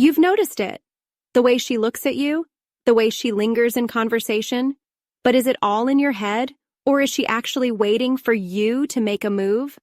You've noticed it. The way she looks at you, the way she lingers in conversation. But is it all in your head, or is she actually waiting for you to make a move?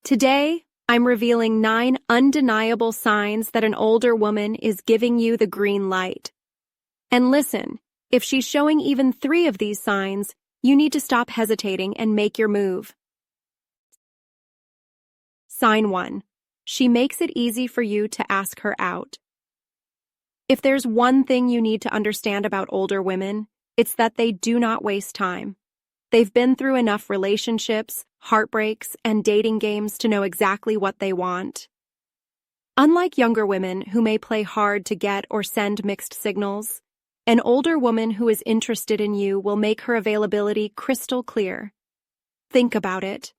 Today, I'm revealing 9 undeniable signs that an older woman is giving you the green light. And listen, if she's showing even 3 of these signs, you need to stop hesitating and make your move. Sign 1. She makes it easy for you to ask her out. If there's one thing you need to understand about older women, it's that they do not waste time. They've been through enough relationships, heartbreaks, and dating games to know exactly what they want. Unlike younger women who may play hard to get or send mixed signals, an older woman who is interested in you will make her availability crystal clear. Think about it.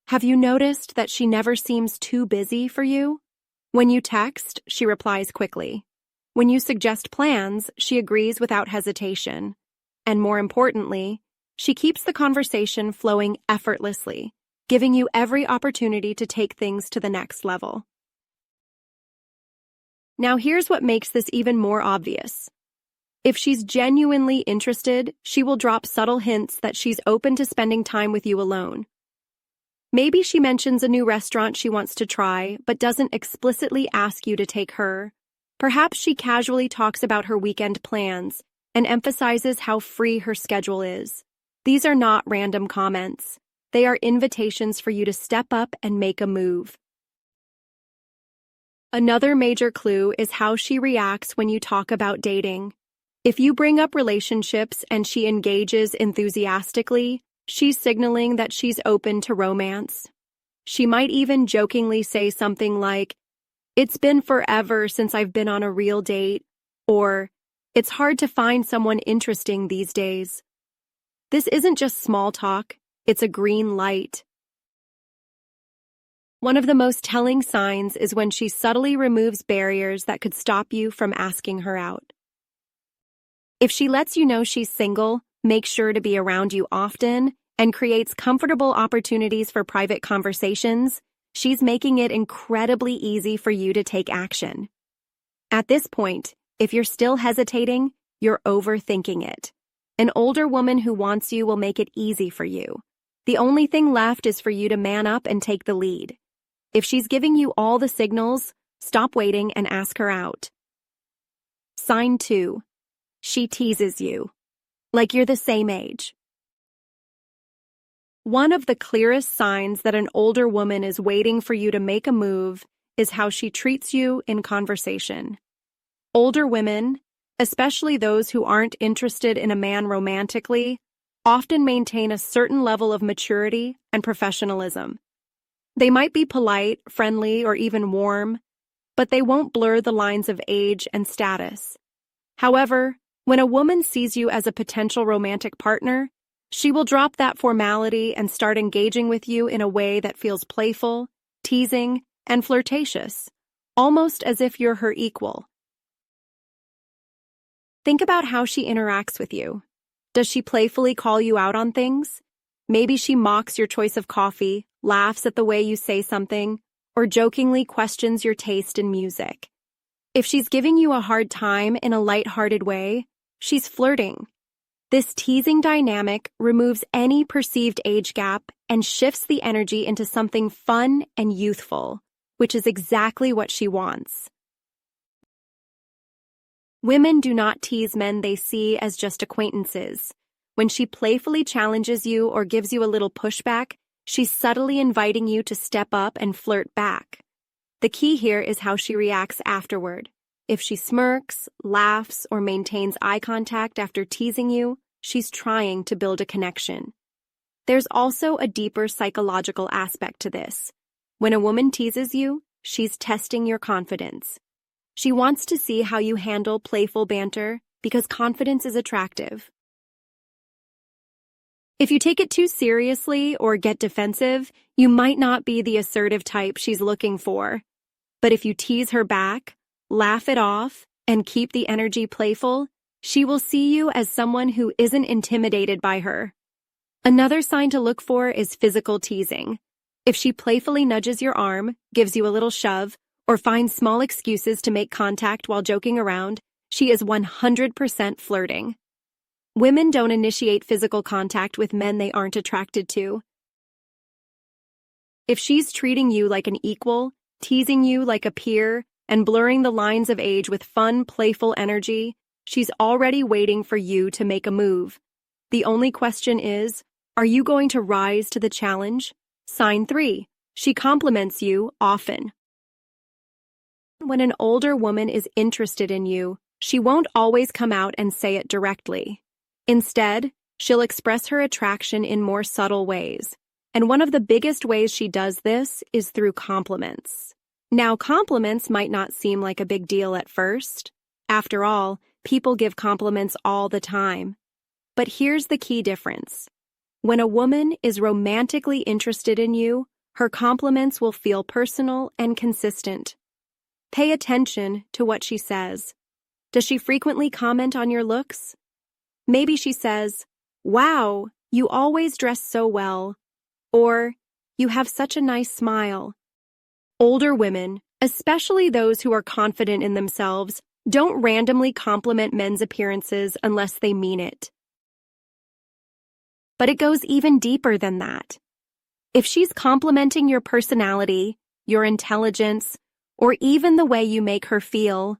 Have you noticed that she never seems too busy for you? When you text, she replies quickly. When you suggest plans, she agrees without hesitation. And more importantly, she keeps the conversation flowing effortlessly, giving you every opportunity to take things to the next level. Now here's what makes this even more obvious. If she's genuinely interested, she will drop subtle hints that she's open to spending time with you alone. Maybe she mentions a new restaurant she wants to try, but doesn't explicitly ask you to take her. Perhaps she casually talks about her weekend plans and emphasizes how free her schedule is. These are not random comments. They are invitations for you to step up and make a move. Another major clue is how she reacts when you talk about dating. If you bring up relationships and she engages enthusiastically, she's signaling that she's open to romance. She might even jokingly say something like, "It's been forever since I've been on a real date," or, "It's hard to find someone interesting these days." This isn't just small talk, it's a green light. One of the most telling signs is when she subtly removes barriers that could stop you from asking her out. If she lets you know she's single, makes sure to be around you often, and creates comfortable opportunities for private conversations, she's making it incredibly easy for you to take action. At this point, if you're still hesitating, you're overthinking it. An older woman who wants you will make it easy for you. The only thing left is for you to man up and take the lead. If she's giving you all the signals, stop waiting and ask her out. Sign 2. She teases you, like you're the same age. One of the clearest signs that an older woman is waiting for you to make a move is how she treats you in conversation. Older women, especially those who aren't interested in a man romantically, often maintain a certain level of maturity and professionalism. They might be polite, friendly, or even warm, but they won't blur the lines of age and status. However, when a woman sees you as a potential romantic partner, she will drop that formality and start engaging with you in a way that feels playful, teasing, and flirtatious, almost as if you're her equal. Think about how she interacts with you. Does she playfully call you out on things? Maybe she mocks your choice of coffee, laughs at the way you say something, or jokingly questions your taste in music. If she's giving you a hard time in a light-hearted way, she's flirting. This teasing dynamic removes any perceived age gap and shifts the energy into something fun and youthful, which is exactly what she wants. Women do not tease men they see as just acquaintances. When she playfully challenges you or gives you a little pushback, she's subtly inviting you to step up and flirt back. The key here is how she reacts afterward. If she smirks, laughs, or maintains eye contact after teasing you, she's trying to build a connection. There's also a deeper psychological aspect to this. When a woman teases you, she's testing your confidence. She wants to see how you handle playful banter because confidence is attractive. If you take it too seriously or get defensive, you might not be the assertive type she's looking for. But if you tease her back, laugh it off, and keep the energy playful, she will see you as someone who isn't intimidated by her. Another sign to look for is physical teasing. If she playfully nudges your arm, gives you a little shove, or finds small excuses to make contact while joking around, she is 100% flirting. Women don't initiate physical contact with men they aren't attracted to. If she's treating you like an equal, teasing you like a peer, and blurring the lines of age with fun, playful energy, she's already waiting for you to make a move. The only question is, are you going to rise to the challenge? Sign 3. She compliments you often. When an older woman is interested in you, she won't always come out and say it directly. Instead, she'll express her attraction in more subtle ways. And one of the biggest ways she does this is through compliments. Now, compliments might not seem like a big deal at first. After all, people give compliments all the time. But here's the key difference. When a woman is romantically interested in you, her compliments will feel personal and consistent. Pay attention to what she says. Does she frequently comment on your looks? Maybe she says, "Wow, you always dress so well," or "You have such a nice smile." Older women, especially those who are confident in themselves, don't randomly compliment men's appearances unless they mean it. But it goes even deeper than that. If she's complimenting your personality, your intelligence, or even the way you make her feel,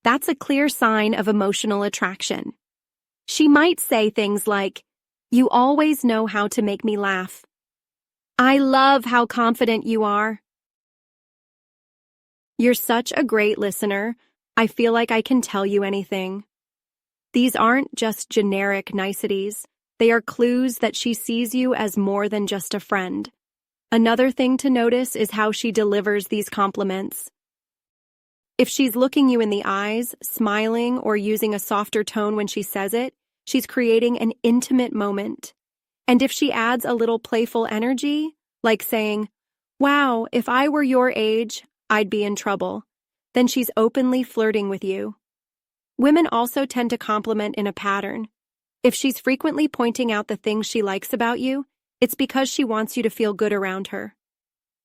that's a clear sign of emotional attraction. She might say things like, "You always know how to make me laugh." "I love how confident you are." "You're such a great listener. I feel like I can tell you anything." These aren't just generic niceties. They are clues that she sees you as more than just a friend. Another thing to notice is how she delivers these compliments. If she's looking you in the eyes, smiling, or using a softer tone when she says it, she's creating an intimate moment. And if she adds a little playful energy, like saying, "Wow, if I were your age, I'd be in trouble," then she's openly flirting with you. Women also tend to compliment in a pattern. If she's frequently pointing out the things she likes about you, it's because she wants you to feel good around her.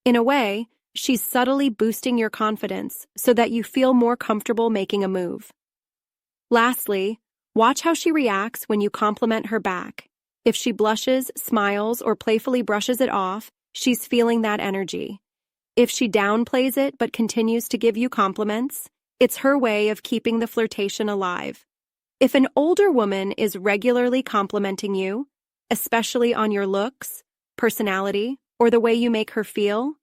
In a way, she's subtly boosting your confidence so that you feel more comfortable making a move. Lastly, watch how she reacts when you compliment her back. If she blushes, smiles, or playfully brushes it off, she's feeling that energy. If she downplays it but continues to give you compliments, it's her way of keeping the flirtation alive. If an older woman is regularly complimenting you, especially on your looks, personality, or the way you make her feel,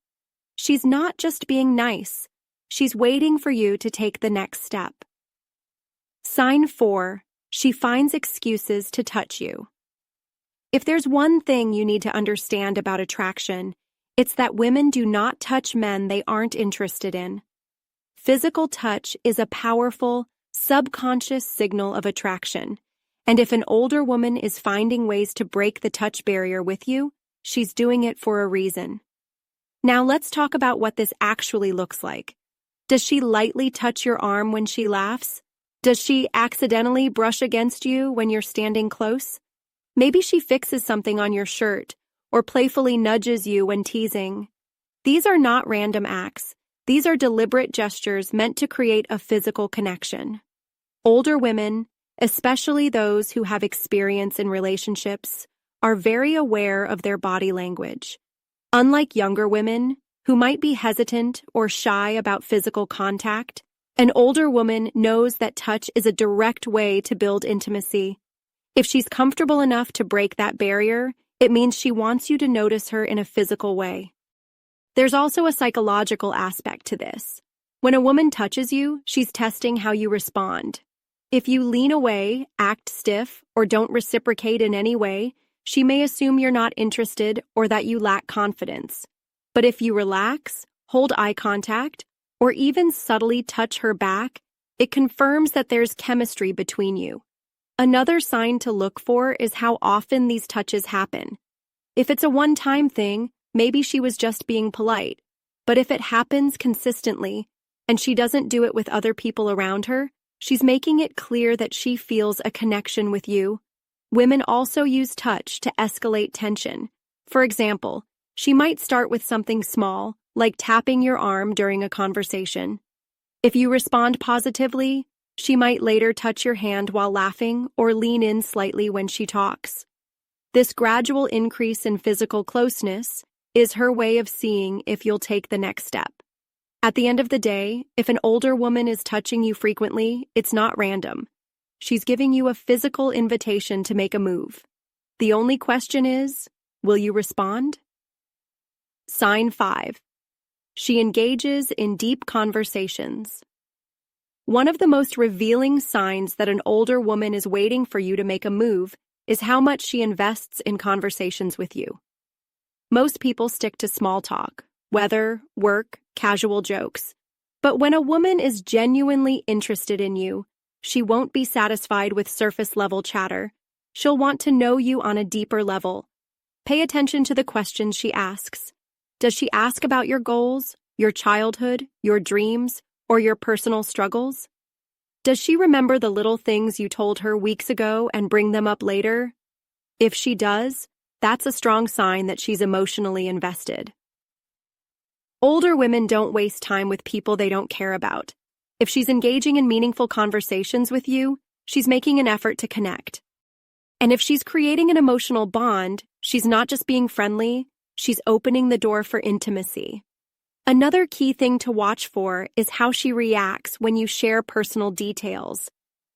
she's not just being nice. She's waiting for you to take the next step. Sign 4. She finds excuses to touch you. If there's one thing you need to understand about attraction, it's that women do not touch men they aren't interested in. Physical touch is a powerful, subconscious signal of attraction, and if an older woman is finding ways to break the touch barrier with you, she's doing it for a reason. Now let's talk about what this actually looks like. Does she lightly touch your arm when she laughs? Does she accidentally brush against you when you're standing close? Maybe she fixes something on your shirt or playfully nudges you when teasing. These are not random acts. These are deliberate gestures meant to create a physical connection. Older women, especially those who have experience in relationships, are very aware of their body language. Unlike younger women, who might be hesitant or shy about physical contact, an older woman knows that touch is a direct way to build intimacy. If she's comfortable enough to break that barrier, it means she wants you to notice her in a physical way. There's also a psychological aspect to this. When a woman touches you, she's testing how you respond. If you lean away, act stiff, or don't reciprocate in any way, she may assume you're not interested or that you lack confidence. But if you relax, hold eye contact, or even subtly touch her back, it confirms that there's chemistry between you. Another sign to look for is how often these touches happen. If it's a one-time thing, maybe she was just being polite. But if it happens consistently, and she doesn't do it with other people around her, she's making it clear that she feels a connection with you. Women also use touch to escalate tension. For example, she might start with something small, like tapping your arm during a conversation. If you respond positively, she might later touch your hand while laughing or lean in slightly when she talks. This gradual increase in physical closeness is her way of seeing if you'll take the next step. At the end of the day, if an older woman is touching you frequently, it's not random. She's giving you a physical invitation to make a move. The only question is, will you respond? Sign 5. She engages in deep conversations. One of the most revealing signs that an older woman is waiting for you to make a move is how much she invests in conversations with you. Most people stick to small talk, weather, work, casual jokes. But when a woman is genuinely interested in you, she won't be satisfied with surface-level chatter. She'll want to know you on a deeper level. Pay attention to the questions she asks. Does she ask about your goals, your childhood, your dreams, or your personal struggles? Does she remember the little things you told her weeks ago and bring them up later? If she does, that's a strong sign that she's emotionally invested. Older women don't waste time with people they don't care about. If she's engaging in meaningful conversations with you, she's making an effort to connect. And if she's creating an emotional bond, she's not just being friendly, she's opening the door for intimacy. Another key thing to watch for is how she reacts when you share personal details.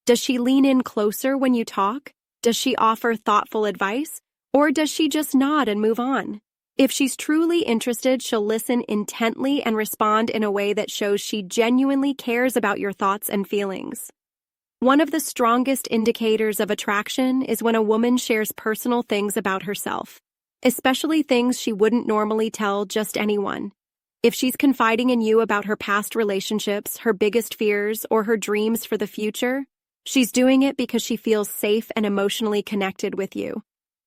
Does she lean in closer when you talk? Does she offer thoughtful advice? Or does she just nod and move on? If she's truly interested, she'll listen intently and respond in a way that shows she genuinely cares about your thoughts and feelings. One of the strongest indicators of attraction is when a woman shares personal things about herself, especially things she wouldn't normally tell just anyone. If she's confiding in you about her past relationships, her biggest fears, or her dreams for the future, she's doing it because she feels safe and emotionally connected with you.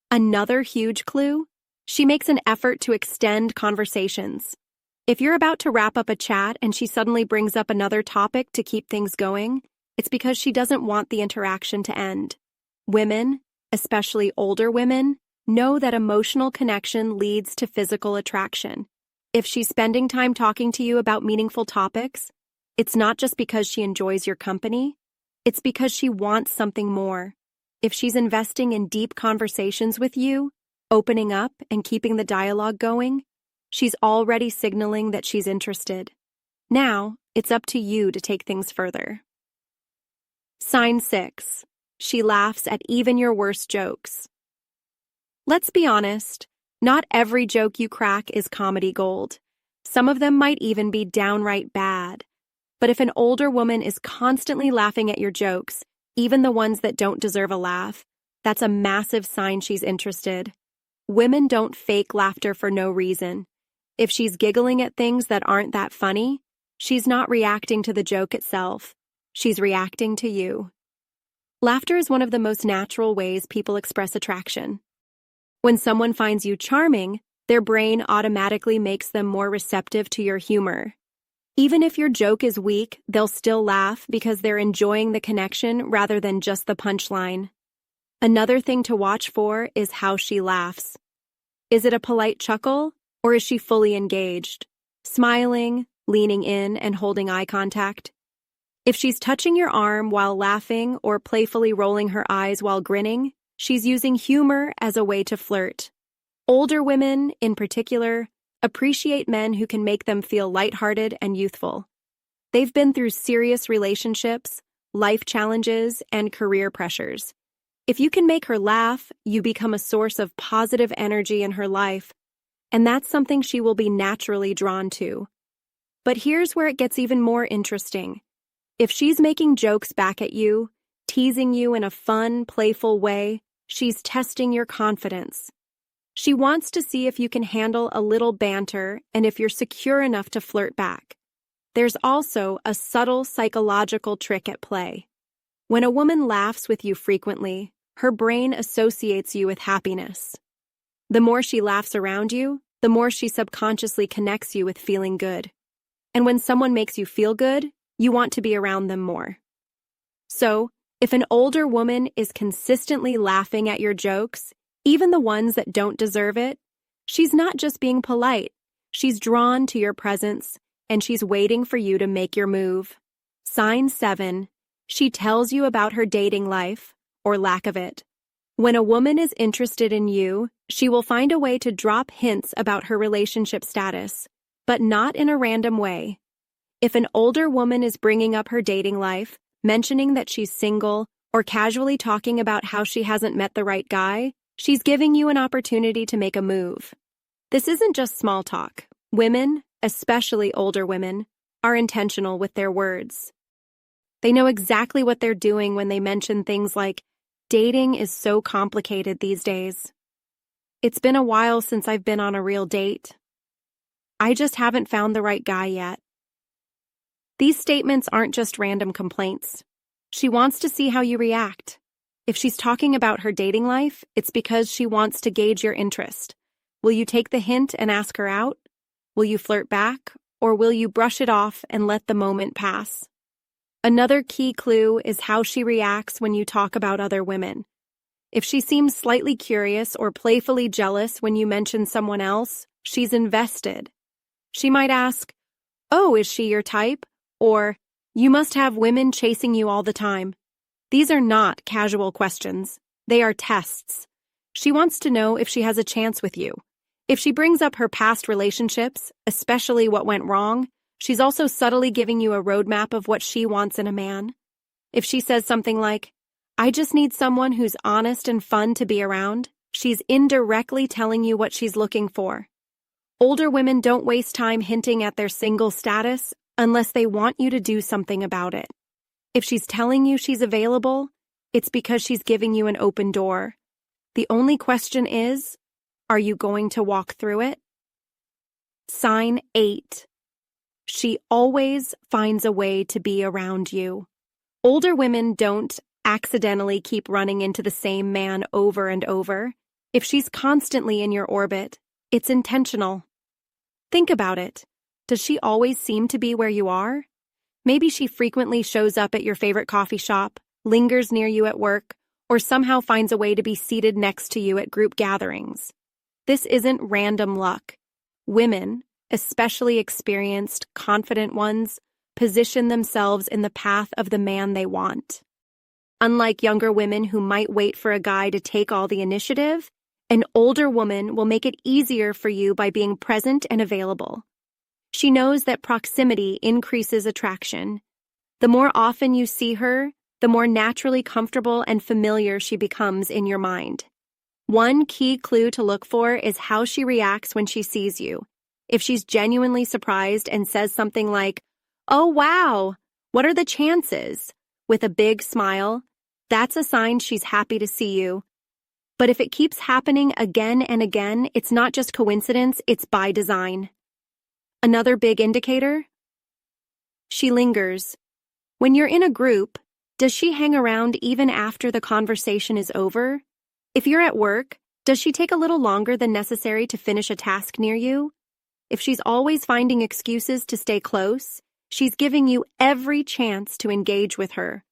Another huge clue? She makes an effort to extend conversations. If you're about to wrap up a chat and she suddenly brings up another topic to keep things going, it's because she doesn't want the interaction to end. Women, especially older women, know that emotional connection leads to physical attraction. If she's spending time talking to you about meaningful topics, it's not just because she enjoys your company, it's because she wants something more. If she's investing in deep conversations with you, opening up and keeping the dialogue going, she's already signaling that she's interested. Now, it's up to you to take things further. Sign 6. She laughs at even your worst jokes. Let's be honest, not every joke you crack is comedy gold. Some of them might even be downright bad. But if an older woman is constantly laughing at your jokes, even the ones that don't deserve a laugh, that's a massive sign she's interested. Women don't fake laughter for no reason. If she's giggling at things that aren't that funny, she's not reacting to the joke itself. She's reacting to you. Laughter is one of the most natural ways people express attraction. When someone finds you charming, their brain automatically makes them more receptive to your humor. Even if your joke is weak, they'll still laugh because they're enjoying the connection rather than just the punchline. Another thing to watch for is how she laughs. Is it a polite chuckle, or is she fully engaged, smiling, leaning in, and holding eye contact? If she's touching your arm while laughing or playfully rolling her eyes while grinning, she's using humor as a way to flirt. Older women, in particular, appreciate men who can make them feel lighthearted and youthful. They've been through serious relationships, life challenges, and career pressures. If you can make her laugh, you become a source of positive energy in her life, and that's something she will be naturally drawn to. But here's where it gets even more interesting. If she's making jokes back at you, teasing you in a fun, playful way, she's testing your confidence. She wants to see if you can handle a little banter and if you're secure enough to flirt back. There's also a subtle psychological trick at play. When a woman laughs with you frequently, her brain associates you with happiness. The more she laughs around you, the more she subconsciously connects you with feeling good. And when someone makes you feel good, you want to be around them more. So, if an older woman is consistently laughing at your jokes, even the ones that don't deserve it, she's not just being polite. She's drawn to your presence, and she's waiting for you to make your move. Sign 7. She tells you about her dating life, or lack of it. When a woman is interested in you, she will find a way to drop hints about her relationship status, but not in a random way. If an older woman is bringing up her dating life, mentioning that she's single, or casually talking about how she hasn't met the right guy, she's giving you an opportunity to make a move. This isn't just small talk. Women, especially older women, are intentional with their words. They know exactly what they're doing when they mention things like, dating is so complicated these days. It's been a while since I've been on a real date. I just haven't found the right guy yet. These statements aren't just random complaints. She wants to see how you react. If she's talking about her dating life, it's because she wants to gauge your interest. Will you take the hint and ask her out? Will you flirt back, or will you brush it off and let the moment pass? Another key clue is how she reacts when you talk about other women. If she seems slightly curious or playfully jealous when you mention someone else, she's invested. She might ask, "Oh, is she your type?" Or, "You must have women chasing you all the time." These are not casual questions. They are tests. She wants to know if she has a chance with you. If she brings up her past relationships, especially what went wrong, she's also subtly giving you a roadmap of what she wants in a man. If she says something like, "I just need someone who's honest and fun to be around," she's indirectly telling you what she's looking for. Older women don't waste time hinting at their single status unless they want you to do something about it. If she's telling you she's available, it's because she's giving you an open door. The only question is, are you going to walk through it? Sign 8. She always finds a way to be around you. Older women don't accidentally keep running into the same man over and over. If she's constantly in your orbit, it's intentional. Think about it. Does she always seem to be where you are? Maybe she frequently shows up at your favorite coffee shop, lingers near you at work, or somehow finds a way to be seated next to you at group gatherings. This isn't random luck. Women, especially experienced, confident ones, position themselves in the path of the man they want. Unlike younger women who might wait for a guy to take all the initiative, an older woman will make it easier for you by being present and available. She knows that proximity increases attraction. The more often you see her, the more naturally comfortable and familiar she becomes in your mind. One key clue to look for is how she reacts when she sees you. If she's genuinely surprised and says something like, "Oh, wow, what are the chances?" with a big smile, that's a sign she's happy to see you. But if it keeps happening again and again, it's not just coincidence, it's by design. Another big indicator? She lingers. When you're in a group, does she hang around even after the conversation is over? If you're at work, does she take a little longer than necessary to finish a task near you? If she's always finding excuses to stay close, she's giving you every chance to engage with her.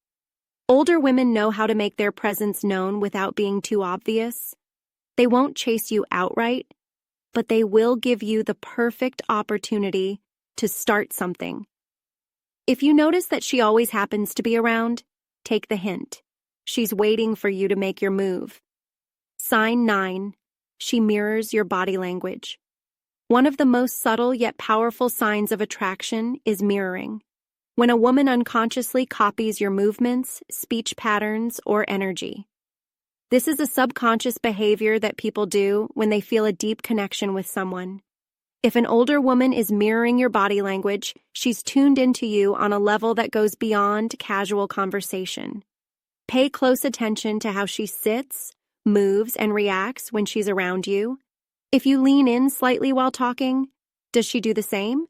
Older women know how to make their presence known without being too obvious. They won't chase you outright, but they will give you the perfect opportunity to start something. If you notice that she always happens to be around, take the hint. She's waiting for you to make your move. Sign 9. She mirrors your body language. One of the most subtle yet powerful signs of attraction is mirroring. When a woman unconsciously copies your movements, speech patterns, or energy. This is a subconscious behavior that people do when they feel a deep connection with someone. If an older woman is mirroring your body language, she's tuned into you on a level that goes beyond casual conversation. Pay close attention to how she sits, moves, and reacts when she's around you. If you lean in slightly while talking, does she do the same?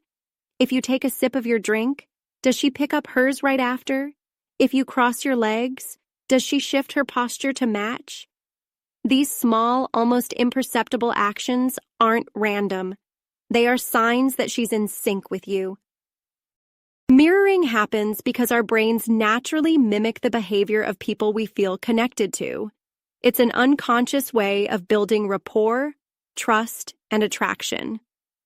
If you take a sip of your drink, does she pick up hers right after? If you cross your legs, does she shift her posture to match? These small, almost imperceptible actions aren't random. They are signs that she's in sync with you. Mirroring happens because our brains naturally mimic the behavior of people we feel connected to. It's an unconscious way of building rapport, trust, and attraction.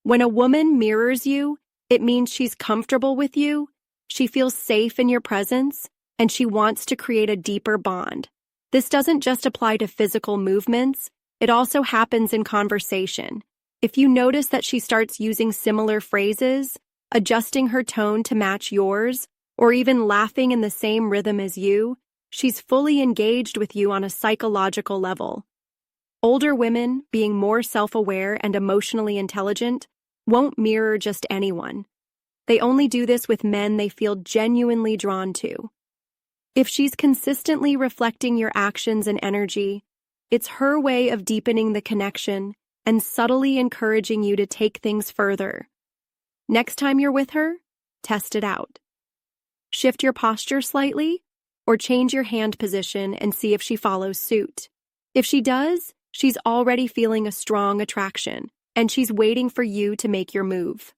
When a woman mirrors you, it means she's comfortable with you, she feels safe in your presence, and she wants to create a deeper bond. This doesn't just apply to physical movements, it also happens in conversation. If you notice that she starts using similar phrases, adjusting her tone to match yours, or even laughing in the same rhythm as you, she's fully engaged with you on a psychological level. Older women, being more self-aware and emotionally intelligent, won't mirror just anyone. They only do this with men they feel genuinely drawn to. If she's consistently reflecting your actions and energy, it's her way of deepening the connection and subtly encouraging you to take things further. Next time you're with her, test it out. Shift your posture slightly, or change your hand position and see if she follows suit. If she does, she's already feeling a strong attraction, and she's waiting for you to make your move.